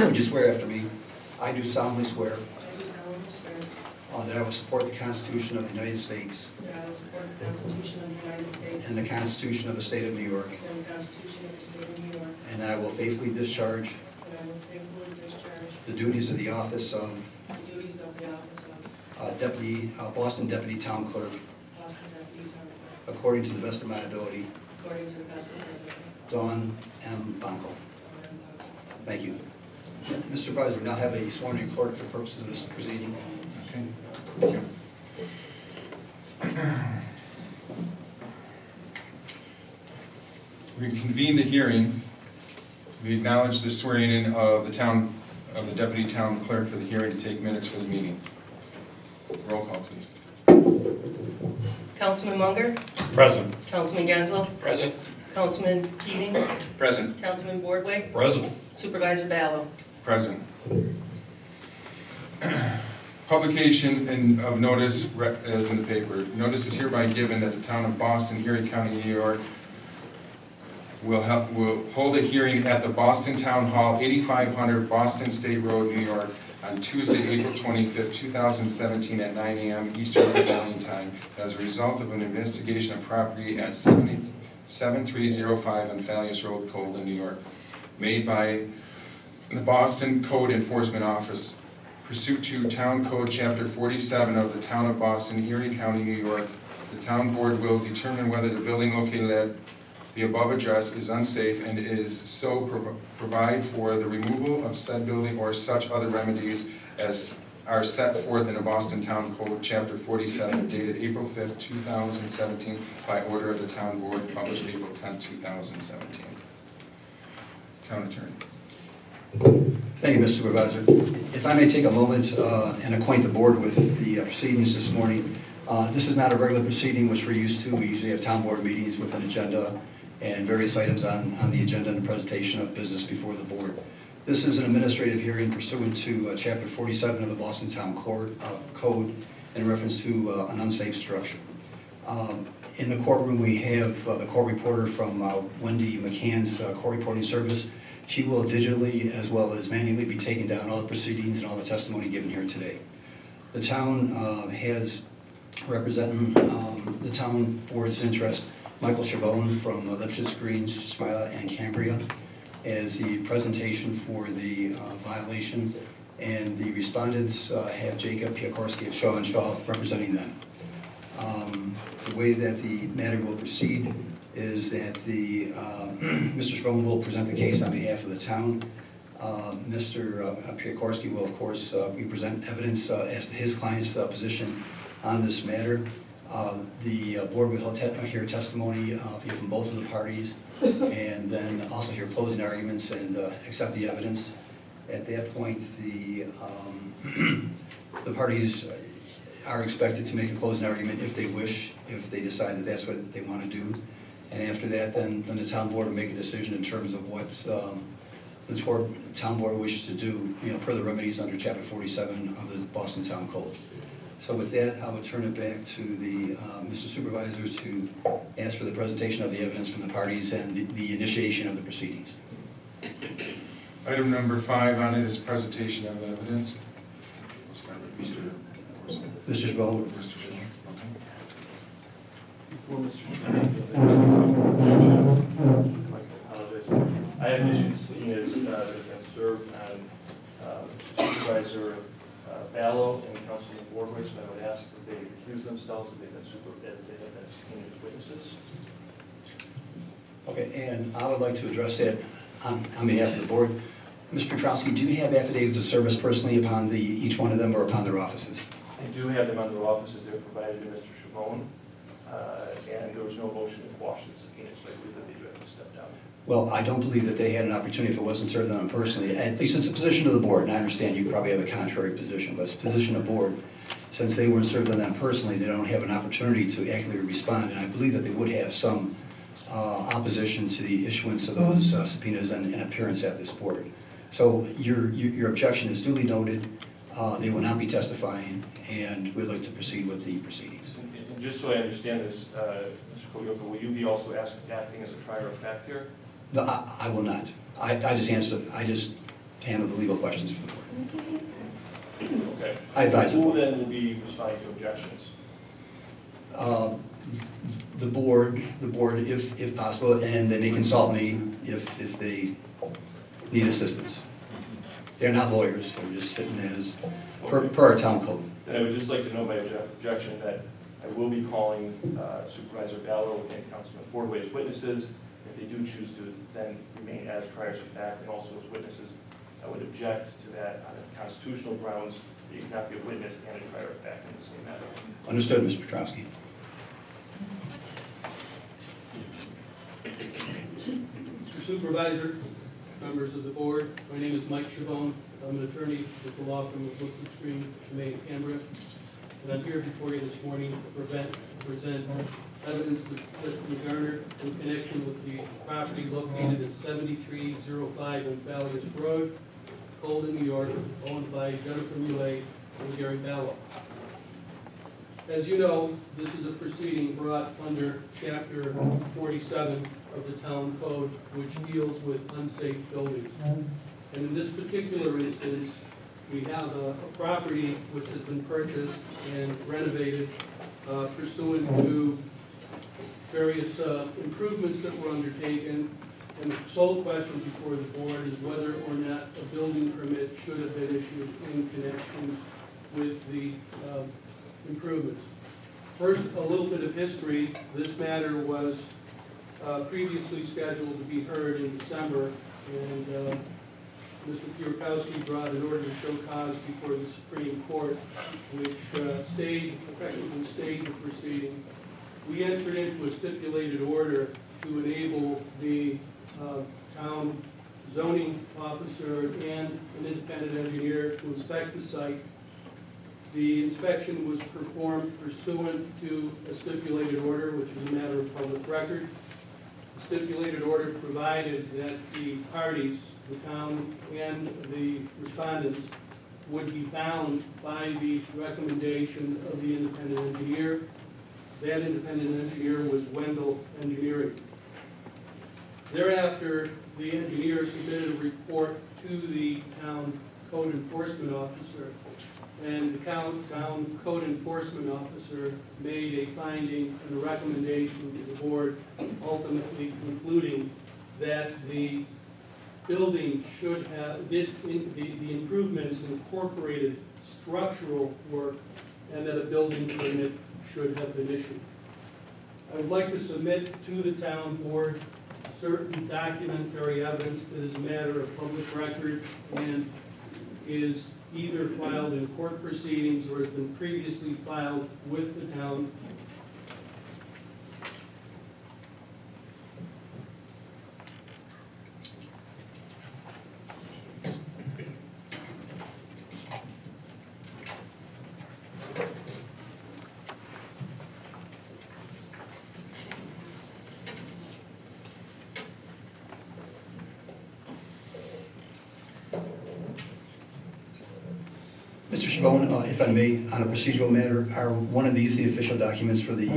Would you swear after me? I do solemnly swear I do solemnly swear that I will support the Constitution of the United States that I will support the Constitution of the United States and the Constitution of the State of New York, and the Constitution of the State of New York, and that I will faithfully discharge and I will faithfully discharge the duties of the office of the duties of the office of Boston Deputy Town Clerk Boston Deputy Town Clerk according to the best of my ability. according to the best of my ability. Dawn M. Bonko. Thank you. Mr. Supervisor, we now have a sworn-in clerk for purposes of this proceeding. Okay, thank you. We convene the hearing. We acknowledge the swearing in of the deputy town clerk for the hearing to take minutes for the meeting. Roll call, please. Councilman Munger, Present. Councilman Genzel, Present. Councilman Keating, Present. Councilman Boardway, Present. Supervisor Ballo. Present. Publication of notice as in the paper. Notice is hereby given that the town of Boston, Erie County, New York, will hold a hearing at the Boston Town Hall, 8500 Boston State Road, New York, on Tuesday, April 25th, 2017 at 9 a.m. Eastern Daylight Time as a result of an investigation of property at 7305 Omphalius Road, Colden, New York, made by the Boston Code Enforcement Office pursuant to Town Code Chapter 47 of the Town of Boston, Erie County, New York. The town board will determine whether the building located at the above address is unsafe and is so provide for the removal of said building or such other remedies as are set forth in the Boston Town Code Chapter 47 dated April 5th, 2017 by order of the town board published April 10th, 2017. Town Attorney. Thank you, Mr. Supervisor. If I may take a moment and acquaint the board with the proceedings this morning. This is not a regular proceeding which we're used to. We usually have town board meetings with an agenda and various items on the agenda and the presentation of business before the board. This is an administrative hearing pursuant to Chapter 47 of the Boston Town Code in reference to an unsafe structure. In the courtroom, we have the court reporter from Wendy McCann's court reporting service. She will digitally as well as manually be taking down all the proceedings and all the testimony given here today. The town has representing the town board's interest Michael Chabon from Lipschitz, Greens, Smila, and Cambria as the presentation for the violation, and the respondents have Jacob Piakorski of Shaw & Shaw representing them. The way that the matter will proceed is that Mr. Chabon will present the case on behalf of the town. Mr. Piakorski will, of course, present evidence as to his client's position on this matter. The board will hear testimony from both of the parties and then also hear closing arguments and accept the evidence. At that point, the parties are expected to make a closing argument if they wish, if they decide that that's what they want to do. And after that, then the town board will make a decision in terms of what the town board wishes to do, per the remedies under Chapter 47 of the Boston Town Code. So with that, I would turn it back to the Mr. Supervisor to ask for the presentation of the evidence from the parties and the initiation of the proceedings. Item number 5 on it is presentation of evidence. We'll start with Mr. Chabon. Mr. Chabon. Okay. Before Mr. I have issued subpoenas that have been served on Supervisor Ballo and Councilman Boardway, so I would ask that they recuse themselves as they have been subpoenaed as witnesses. Okay, and I would like to address that on behalf of the board. Mr. Petrowski, do you have affidavits of service personally upon each one of them or upon their offices? I do have them on their offices. They were provided to Mr. Chabon, and there was no motion to quash the subpoena, so I believe that they do have to step down. Well, I don't believe that they had an opportunity if it wasn't served on them personally. At least it's a position of the board, and I understand you probably have a contrary position, but it's a position of the board. Since they weren't served on them personally, they don't have an opportunity to accurately respond, and I believe that they would have some opposition to the issuance of those subpoenas and appearance at this board. So your objection is duly noted. They will not be testifying, and we'd like to proceed with the proceedings. And just so I understand this, Mr. Koyoka, will you be also acting as a trier of fact here? No, I will not. I just to handle the legal questions for the board. Okay. I advise the Who board. then will be responding to objections? The board, if possible, and they may consult me if they need assistance. They're not lawyers, they're just sitting as, per our town code. Then I would just like to note my objection that I will be calling Supervisor Ballo and Councilman Fordway as witnesses. If they do choose to then remain as triers of fact and also as witnesses, I would object to that on constitutional grounds. That you cannot be a witness and a trier of fact in the same matter. Understood, Mr. Petrowski. Mr. Supervisor, members of the board, my name is Mike Chabon. I'm an attorney with the law firm of Brooklyn Screen, Chemay, and Canberra. And I'm here before you this morning to present evidence that was garnered in connection with the property located at 7305 Omphalius Road, Colden, New York, owned by Jennifer Muley and Gary Ballo. As you know, this is a proceeding brought under Chapter 47 of the Town Code, which deals with unsafe buildings. And in this particular instance, we have a property which has been purchased and renovated pursuant to various improvements that were undertaken. And the sole question before the board is whether or not a building permit should have been issued in connection with the improvements. First, a little bit of history. This matter was previously scheduled to be heard in December, and Mr. Pierkowski brought an order to show cause before the Supreme Court, which effectively stayed the proceeding. We entered into a stipulated order to enable the town zoning officer and an independent engineer to inspect the site. The inspection was performed pursuant to a stipulated order, which is a matter of public record. The stipulated order provided that the parties, the town and the respondents, would be bound by the recommendation of the independent engineer. That independent engineer was Wendell Engineering. Thereafter, the engineer submitted a report to the town code enforcement officer, and the town code enforcement officer made a finding and a recommendation to the board, ultimately concluding that the building should have, the improvements incorporated structural work, and that a building permit should have been issued. I would like to submit to the town board certain documentary evidence that is a matter of public record and is either filed in court proceedings or has been previously filed with the town. Mr. Chabon, if I may, on a procedural matter, are one of these the official documents for the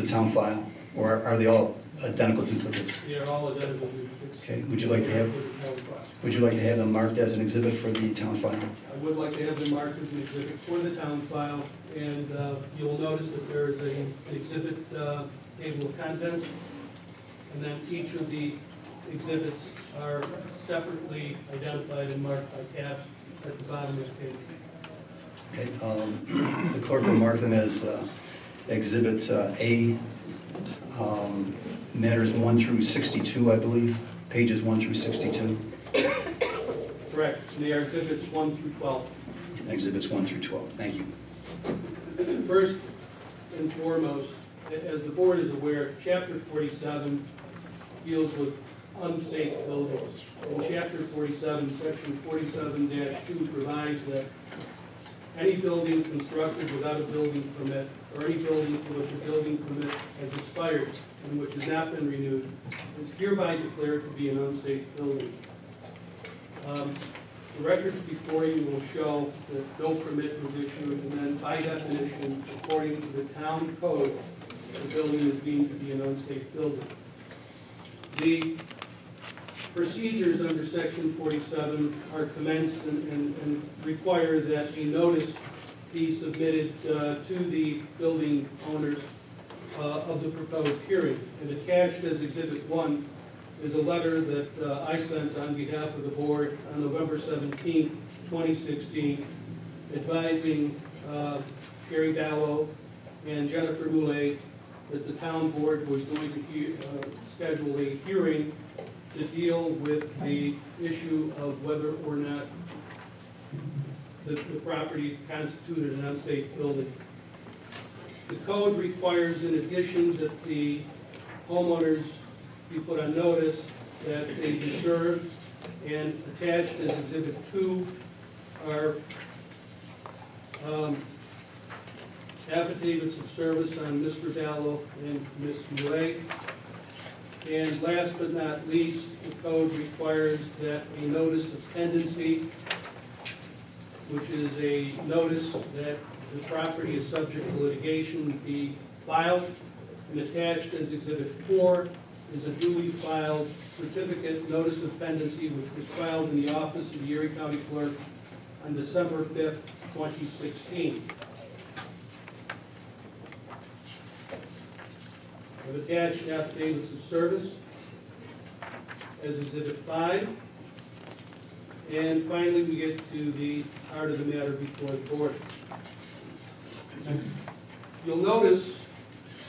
town file, or are they all identical duplicates? They are all identical duplicates. Okay, would you like to have them marked as an exhibit for the town file? I would like to have them marked as an exhibit for the town file, and you'll notice that there is an exhibit table of contents, and then each of the exhibits are separately identified and marked by tabs at the bottom of the page. Okay, the clerk will mark them as Exhibit A, matters 1 through 62, I believe, pages 1 through 62. Correct, and they are exhibits 1 through 12. Exhibits 1 through 12, thank you. First and foremost, as the board is aware, Chapter 47 deals with unsafe buildings. In Chapter 47, Section 47-2 provides that any building constructed without a building permit, or any building for which a building permit has expired and which has not been renewed, is hereby declared to be an unsafe building. The records before you will show that no permit was issued, and then by definition, according to the town code, the building is deemed to be an unsafe building. The procedures under section 47 are commenced and require that a notice be submitted to the building owners of the proposed hearing. And attached as Exhibit 1 is a letter that I sent on behalf of the board on November 17, 2016, advising Gary Dallow and Jennifer Moulet that the town board was going to schedule a hearing to deal with the issue of whether or not the property constituted an unsafe building. The code requires, in addition, that the homeowners be put on notice that they be served, and attached as Exhibit 2 are affidavits of service on Mr. Dallow and Ms. Moulet. And last but not least, the code requires that a notice of tendency, which is a notice that the property is subject to litigation, be filed. And attached as Exhibit 4 is a duly filed certificate notice of pendency, which was filed in the office of the Erie County Clerk on December 5th, 2016. I've attached affidavits of service as Exhibit 5. And finally, we get to the heart of the matter before the board. You'll notice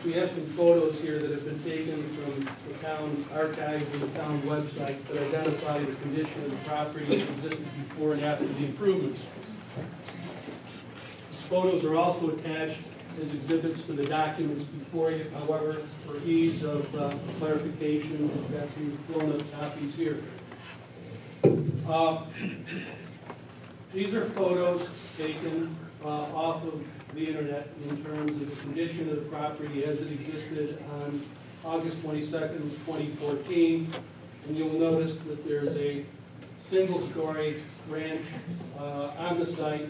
we have some photos here that have been taken from the town archives and the town website that identify the condition of the property that existed before and after the improvements. These photos are also attached as exhibits to the documents before you. However, for ease of clarification, we've got some blown-up copies here. These are photos taken off of the internet in terms of the condition of the property as it existed on August 22nd, 2014. And you'll notice that there's a single-story ranch on the site.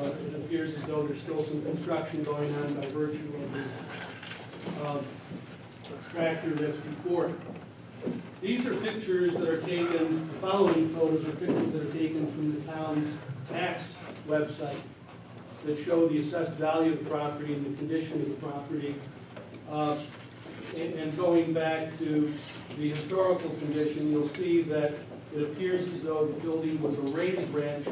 It appears as though there's still some construction going on by virtue of the tractor that's before it. These are pictures that are taken, the following photos are pictures that are taken from the town's tax website that show the assessed value of the property and the condition of the property. And going back to the historical condition, you'll see that it appears as though the building was a raised ranch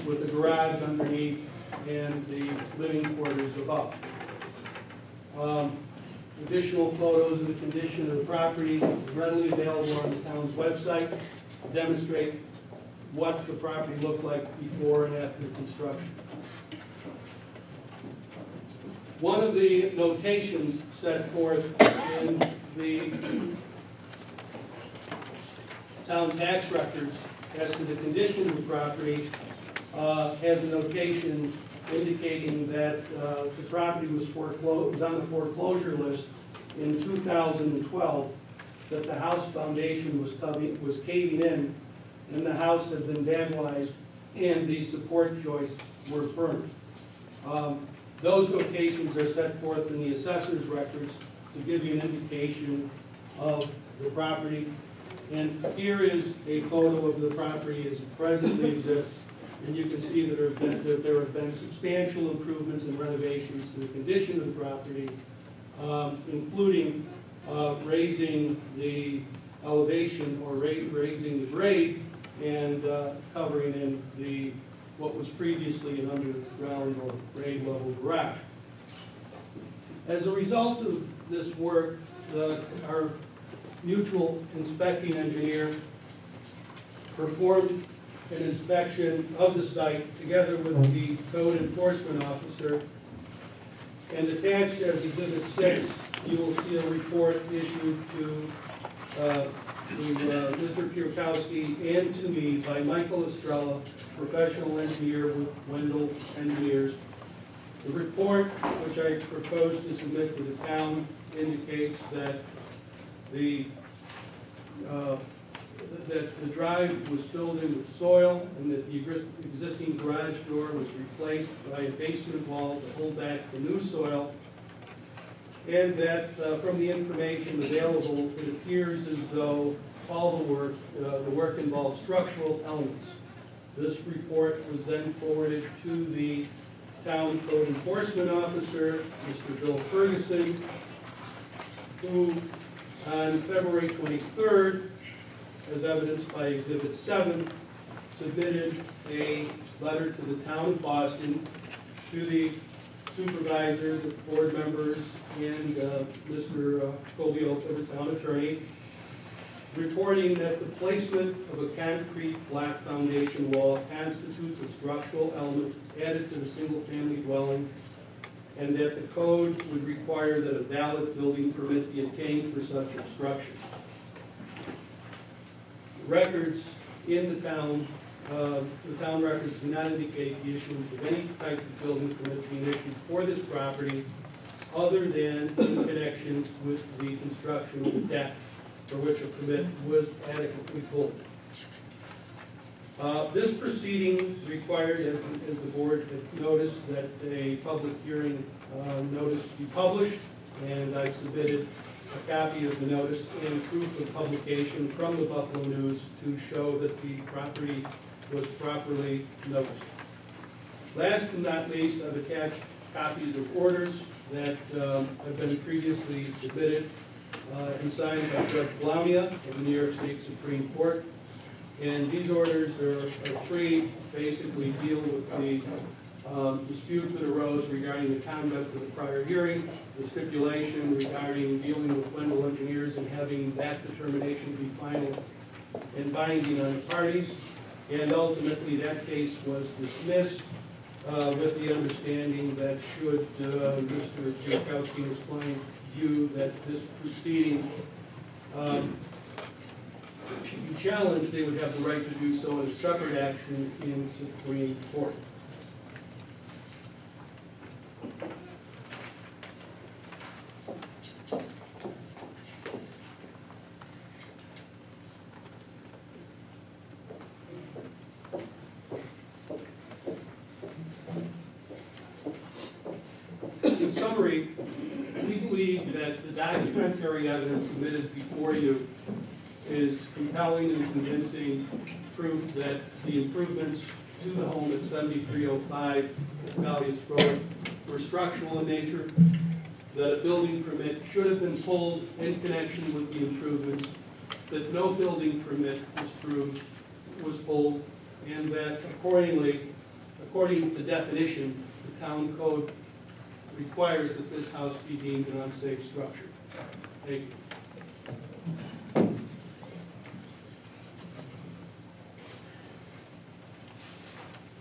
with a garage underneath and the living quarters above. Additional photos of the condition of the property readily available on the town's website to demonstrate what the property looked like before and after construction. One of the notations set forth in the town tax records as to the condition of the property has a notation indicating that the property was on the foreclosure list in 2012, that the house foundation was caving in, and the house had been vandalized, and the support joists were burnt. Those notations are set forth in the assessor's records to give you an indication of the property. And here is a photo of the property as it presently exists. And you can see that there have been substantial improvements and renovations to the condition of the property, including raising the elevation or raising the grade and covering in what was previously an underground or grade level garage. As a result of this work, our mutual inspecting engineer performed an inspection of the site together with the code enforcement officer. And attached as Exhibit 6, you will see a report issued to Mr. Kierkowski and to me by Michael Estrella, professional engineer with Wendell Engineers. The report, which I propose to submit to the town, indicates that the drive was filled in with soil and that the existing garage door was replaced by a basement wall to hold back the new soil, and that from the information available, it appears as though all the work. The work involved structural elements. This report was then forwarded to the town code enforcement officer, Mr. Bill Ferguson, who on February 23rd, as evidenced by Exhibit 7, submitted a letter to the town of Boston, to the supervisor, the board members, and Mr. Colby-Oak, the town attorney, reporting that the placement of a concrete block foundation wall constitutes a structural element added to the single-family dwelling, and that the code would require that a valid building permit be obtained for such obstruction. Records in the town records do not indicate the issuance of any type of building permit being issued for this property other than in connection with the construction of the deck for which a permit was adequately pulled. This proceeding required, as the board had noticed, that a public hearing notice be published, and I submitted a copy of the notice and proof of publication from the Buffalo News to show that the property was properly noticed. Last but not least, I've attached copies of orders that have been previously submitted and signed by Judge Blaunia of the New York State Supreme Court. And these orders are three, basically deal with the dispute that arose regarding the conduct of the prior hearing, the stipulation regarding dealing with Wendell Engineers and having that determination be final and binding on the parties. And ultimately, that case was dismissed with the understanding that should Mr. Kwiatkowski and his client view that this proceeding should be challenged, they would have the right to do so in a separate action in Supreme Court. In summary, we believe that the documentary evidence submitted before you is compelling and convincing proof that the improvements to the home at 7305 Omphalius Road were structural in nature, that a building permit should have been pulled in connection with the improvements, that no building permit was pulled, and that according to definition, the town code requires that this house be deemed an unsafe structure. Thank you.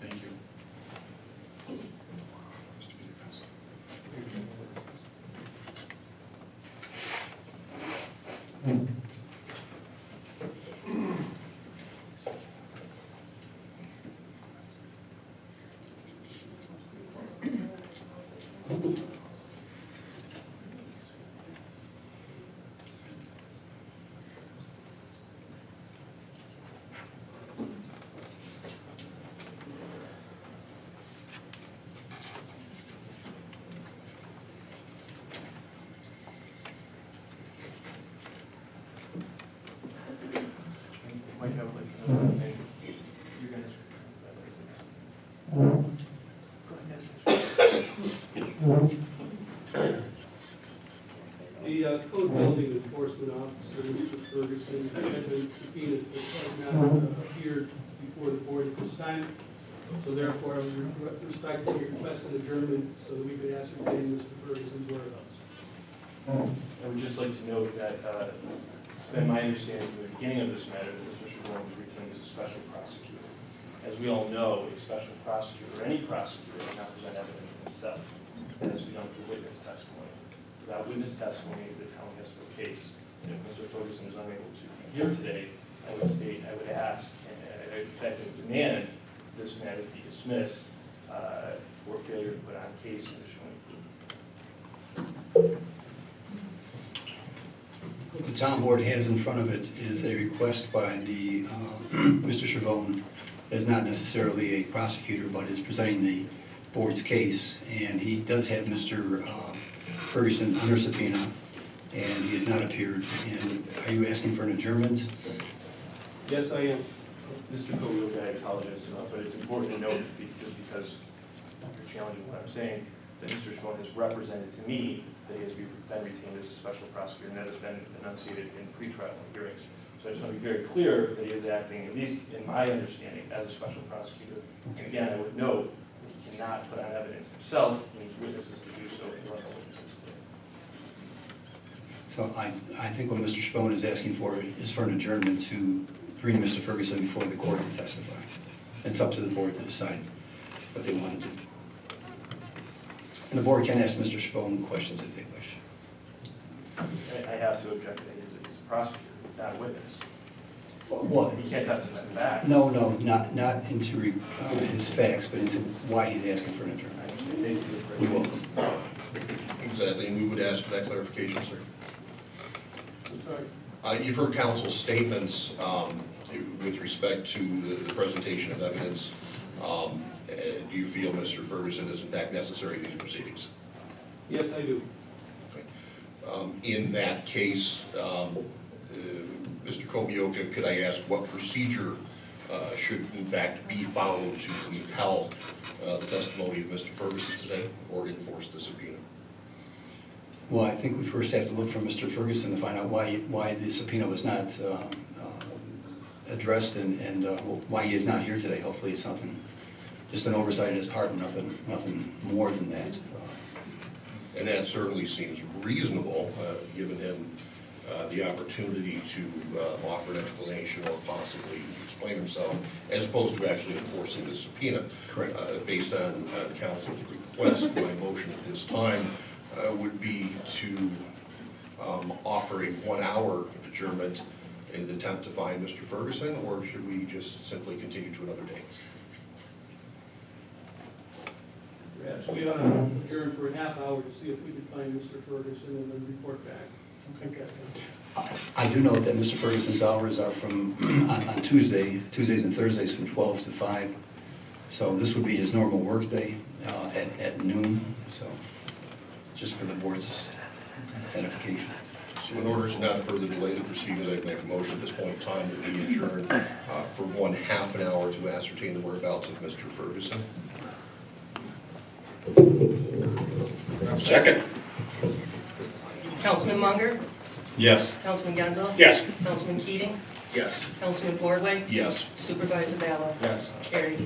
Thank you. Mike, I would like to know, you guys. The code building enforcement officer, Mr. Ferguson, had been subpoenaed but has not appeared before the board at this time. So therefore, I would respectfully request an adjournment so that we could ascertain Mr. Ferguson's whereabouts. I would just like to note that it's been my understanding from the beginning of this matter that Mr. Chabon was retained as a special prosecutor. As we all know, a special prosecutor, or any prosecutor, cannot present evidence himself. It has to be done through witness testimony. Without witness testimony, the town has no case. And if Mr. Ferguson is unable to be here today, I would ask, and in fact, I would demand this matter be dismissed for failure to put on case and showing proof. What the town board has in front of it is a request by the Mr. Chabon, is not necessarily a prosecutor, but is presenting the board's case, and he does have Mr. Ferguson under subpoena, and he has not appeared. And are you asking for an adjournment? Yes, I am. Mr. Kobe, I apologize, but it's important to note, just because you're challenging what I'm saying, that Mr. Schwann has represented to me that he has been retained as a special prosecutor, and that has been enunciated in pretrial hearings. So I just want to be very clear that he is acting, at least in my understanding, as a special prosecutor. And again, I would note that he cannot put on evidence himself, he needs witnesses to do so, and there are no witnesses today. So I think what Mr. Spohn is asking for is for an adjournment to bring Mr. Ferguson before the court to testify. It's up to the board to decide what they want to do. And the board can ask Mr. Spohn questions if they wish. I have to object that he's a prosecutor, he's not a witness. What? He can't testify to facts. No, not into his facts, but into why he's asking for an I adjournment. understand. Thank you. You're welcome. Exactly, and we would ask for that clarification, sir. I'm sorry. You've heard counsel's statements with respect to the presentation of evidence. Do you feel Mr. Ferguson is in fact necessary in these proceedings? Yes, I do. In that case, Mr. Kobioka, could I ask what procedure should in fact be followed to compel the testimony of Mr. Ferguson today or enforce the subpoena? Well, I think we first have to look for Mr. Ferguson to find out why the subpoena was not addressed and why he is not here today. Hopefully it's nothing, just an oversight on his part, nothing more than that. And that certainly seems reasonable, given him the opportunity to offer an explanation or possibly explain himself, as opposed to actually enforcing the subpoena. Correct. Based on the counsel's request, my motion at this time would be to offer a 1 hour adjournment in the attempt to find Mr. Ferguson, or should we just simply continue to another date? Perhaps we ought to adjourn for a half hour to see if we can find Mr. Ferguson and then report back. Okay. I do know that Mr. Ferguson's hours are from, on Tuesdays and Thursdays from 12 to 5. So this would be his normal workday at noon, so just for the board's edification. So in order to not further delay the proceedings, I'd make a motion at this point in time that we adjourn for 1/2 hour to ascertain the whereabouts of Mr. Ferguson. Second. Councilman Munger, Yes. Councilman Genzel. Yes. Councilman Keating, Yes. Councilman Ordway, Yes. Supervisor Ballo. Yes. Carried.